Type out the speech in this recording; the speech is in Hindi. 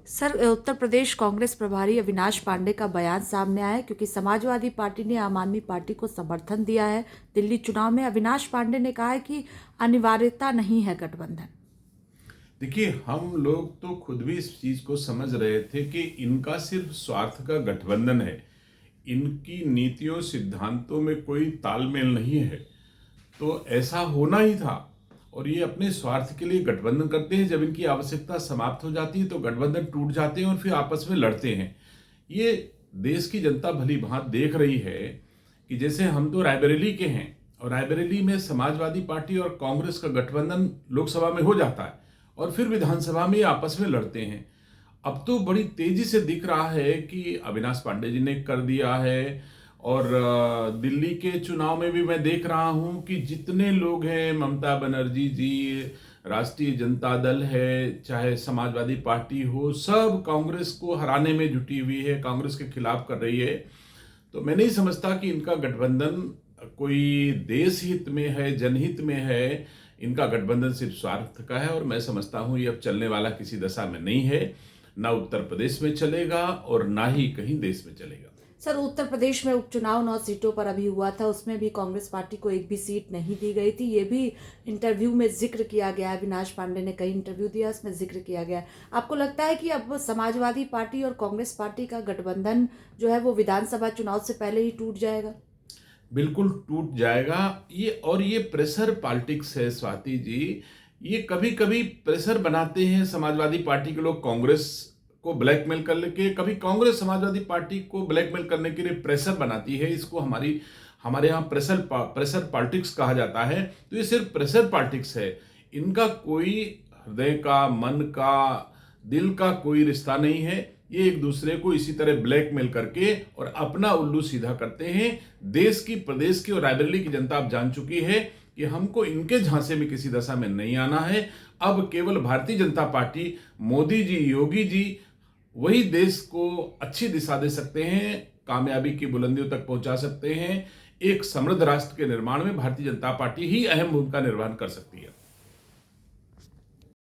सर, उत्तर प्रदेश कांग्रेस प्रभारी अविनाश पांडे का बयान सामने आया है क्योंकि समाजवादी पार्टी ने आम आदमी पार्टी को समर्थन दिया है। दिल्ली चुनाव में अविनाश पांडे ने कहा है कि अनिवार्यता नहीं है गठबंधन। देखिए, हम लोग तो खुद भी इस चीज को समझ रहे थे कि इनका सिर्फ स्वार्थ का गठबंधन है। इनकी नीतियों सिद्धांतों में कोई तालमेल नहीं है। तो ऐसा होना ही था। और ये अपने स्वार्थ के लिए गठबंधन करते हैं। जब इनकी आवश्यकता समाप्त हो जाती है तो गठबंधन टूट जाते हैं और फिर आपस में लड़ते हैं। ये देश की जनता भली भांति देख रही है कि जैसे हम तो रायबरेली के हैं और रायबरेली में समाजवादी पार्टी और कांग्रेस का गठबंधन लोकसभा में हो जाता है और फिर विधानसभा में आपस में लड़ते हैं। अब तो बड़ी तेजी से दिख रहा है कि अविनाश पांडे जी ने कर दिया है। और दिल्ली के चुनाव में भी मैं देख रहा हूं कि जितने लोग हैं, ममता बनर्जी जी, राष्ट्रीय जनता दल है, चाहे समाजवादी पार्टी हो, सब कांग्रेस को हराने में जुटी हुई है, कांग्रेस के खिलाफ कर रही है। तो मैं नहीं समझता कि इनका गठबंधन कोई देश हित में है, जनहित में है। इनका गठबंधन सिर्फ स्वार्थ का है और मैं समझता हूं ये अब चलने वाला किसी दशा में नहीं है। ना उत्तर प्रदेश में चलेगा और ना ही कहीं देश में चलेगा। सर, उत्तर प्रदेश में उपचुनाव 9 सीटों पर अभी हुआ था, उसमें भी कांग्रेस पार्टी को एक भी सीट नहीं दी गई थी। ये भी इंटरव्यू में जिक्र किया गया है। अविनाश पांडे ने कई इंटरव्यू दिया, उसमें जिक्र किया गया है। आपको लगता है कि अब समाजवादी पार्टी और कांग्रेस पार्टी का गठबंधन जो है वो विधानसभा चुनाव से पहले ही टूट जाएगा? बिल्कुल टूट जाएगा। ये प्रेशर पॉलिटिक्स है स्वाति जी। ये कभी कभी प्रेशर बनाते हैं समाजवादी पार्टी के लोग कांग्रेस को ब्लैकमेल कर लेके, कभी कांग्रेस समाजवादी पार्टी को ब्लैकमेल करने के लिए प्रेशर बनाती है। इसको हमारे यहाँ प्रेशर पॉलिटिक्स कहा जाता है। तो ये सिर्फ प्रेशर पॉलिटिक्स है। इनका कोई हृदय का, मन का, दिल का कोई रिश्ता नहीं है। ये एक दूसरे को इसी तरह ब्लैकमेल करके और अपना उल्लू सीधा करते हैं। देश की, प्रदेश की और रायबरेली की जनता अब जान चुकी है कि हमको इनके झांसे में किसी दशा में नहीं आना है। अब केवल भारतीय जनता पार्टी, मोदी जी, योगी जी वही देश को अच्छी दिशा दे सकते हैं, कामयाबी की बुलंदियों तक पहुंचा सकते हैं। एक समृद्ध राष्ट्र के निर्माण में भारतीय जनता पार्टी ही अहम भूमिका निर्वहन कर सकती है।